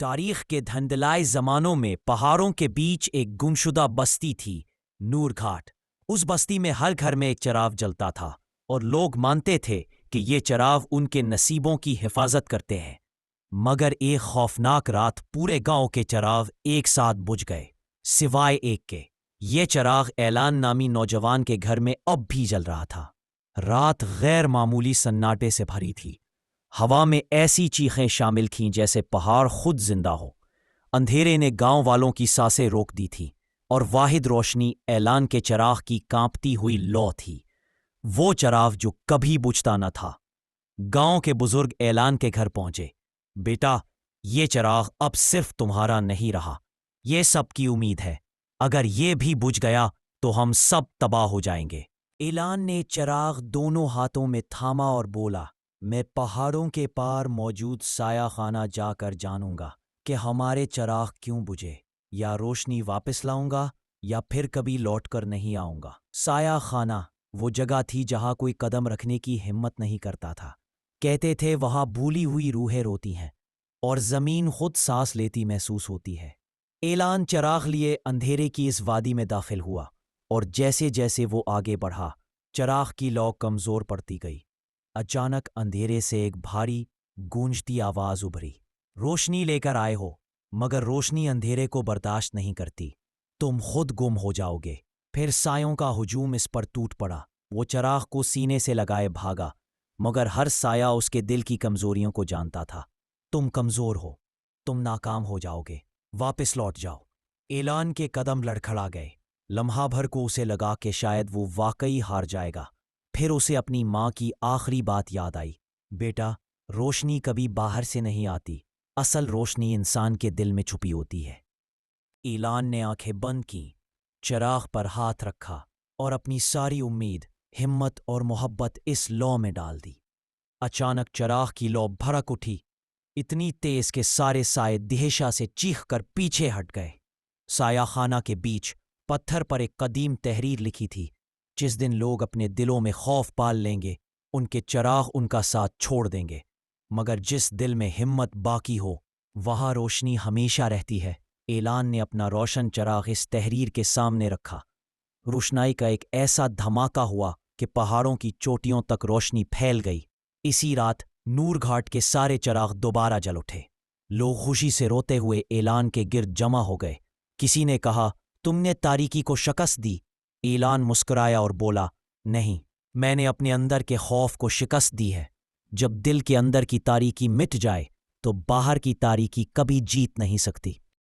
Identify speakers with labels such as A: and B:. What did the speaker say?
A: تاریخ کے دھندلائے زمانوں میں پہاڑوں کے بیچ ایک گمشدہ بستی تھی، نور گھاٹ۔ اس بستی میں ہر گھر میں ایک چراغ جلتا تھا اور لوگ مانتے تھے کہ یہ چراغ ان کے نصیبوں کی حفاظت کرتے ہیں۔ مگر ایک خوفناک رات پورے گاؤں کے چراغ ایک ساتھ بجھ گئے، سوائے ایک کے۔ یہ چراغ اعلان نامی نوجوان کے گھر میں اب بھی جل رہا تھا۔ رات غیر معمولی سناٹے سے بھری تھی۔ ہوا میں ایسی چیخیں شامل تھیں جیسے پہاڑ خود زندہ ہو۔ اندھیرے نے گاؤں والوں کی سانسیں روک دی تھیں اور واحد روشنی اعلان کے چراغ کی کانپتی ہوئی لو تھی، وہ چراغ جو کبھی بجھتا نہ تھا۔ گاؤں کے بزرگ اعلان کے گھر پہنچے۔ بیٹا، یہ چراغ اب صرف تمہارا نہیں رہا، یہ سب کی امید ہے۔ اگر یہ بھی بجھ گیا تو ہم سب تباہ ہو جائیں گے۔ اعلان نے چراغ دونوں ہاتھوں میں تھاما اور بولا، میں پہاڑوں کے پار موجود سایہ خانہ جا کر جانوں گا کہ ہمارے چراغ کیوں بجھے۔ یا روشنی واپس لاؤں گا یا پھر کبھی لوٹ کر نہیں آؤں گا۔ سایہ خانہ وہ جگہ تھی جہاں کوئی قدم رکھنے کی ہمت نہیں کرتا تھا۔ کہتے تھے وہاں بھولی ہوئی روحیں روتی ہیں اور زمین خود سانس لیتی محسوس ہوتی ہے۔ اعلان چراغ لیے اندھیرے کی اس وادی میں داخل ہوا اور جیسے جیسے وہ آگے بڑھا، چراغ کی لو کمزور پڑتی گئی۔ اچانک اندھیرے سے ایک بھاری گونجتی آواز ابھری، روشنی لے کر آئے ہو، مگر روشنی اندھیرے کو برداشت نہیں کرتی، تم خود گم ہو جاؤ گے۔ پھر سایوں کا ہجوم اس پر ٹوٹ پڑا۔ وہ چراغ کو سینے سے لگائے بھاگا، مگر ہر سایہ اس کے دل کی کمزوریوں کو جانتا تھا۔ تم کمزور ہو، تم ناکام ہو جاؤ گے، واپس لوٹ جاؤ۔ اعلان کے قدم لڑکھڑا گئے۔ لمحہ بھر کو اسے لگا کہ شاید وہ واقعی ہار جائے گا۔ پھر اسے اپنی ماں کی آخری بات یاد آئی، بیٹا، روشنی کبھی باہر سے نہیں آتی، اصل روشنی انسان کے دل میں چھپی ہوتی ہے۔ اعلان نے آنکھیں بند کیں، چراغ پر ہاتھ رکھا اور اپنی ساری امید، ہمت اور محبت اس لو میں ڈال دی۔ اچانک چراغ کی لو بھڑک اٹھی، اتنی تیز کہ سارے سائے دہشت سے چیخ کر پیچھے ہٹ گئے۔ سایہ خانہ کے بیچ پتھر پر ایک قدیم تحریر لکھی تھی، جس دن لوگ اپنے دلوں میں خوف پال لیں گے، ان کے چراغ ان کا ساتھ چھوڑ دیں گے، مگر جس دل میں ہمت باقی ہو وہاں روشنی ہمیشہ رہتی ہے۔ اعلان نے اپنا روشن چراغ اس تحریر کے سامنے رکھا۔ روشنائی کا ایک ایسا دھماکہ ہوا کہ پہاڑوں کی چوٹیوں تک روشنی پھیل گئی۔ اسی رات نور گھاٹ کے سارے چراغ دوبارہ جل اٹھے۔ لوگ خوشی سے روتے ہوئے اعلان کے گرد جمع ہو گئے۔ کسی نے کہا، تم نے تاریکی کو شکست دی۔ اعلان مسکرایا اور بولا، نہیں، میں نے اپنے اندر کے خوف کو شکست دی ہے۔ جب دل کے اندر کی تاریکی مٹ جائے تو باہر کی تاریکی کبھی جیت نہیں سکتی۔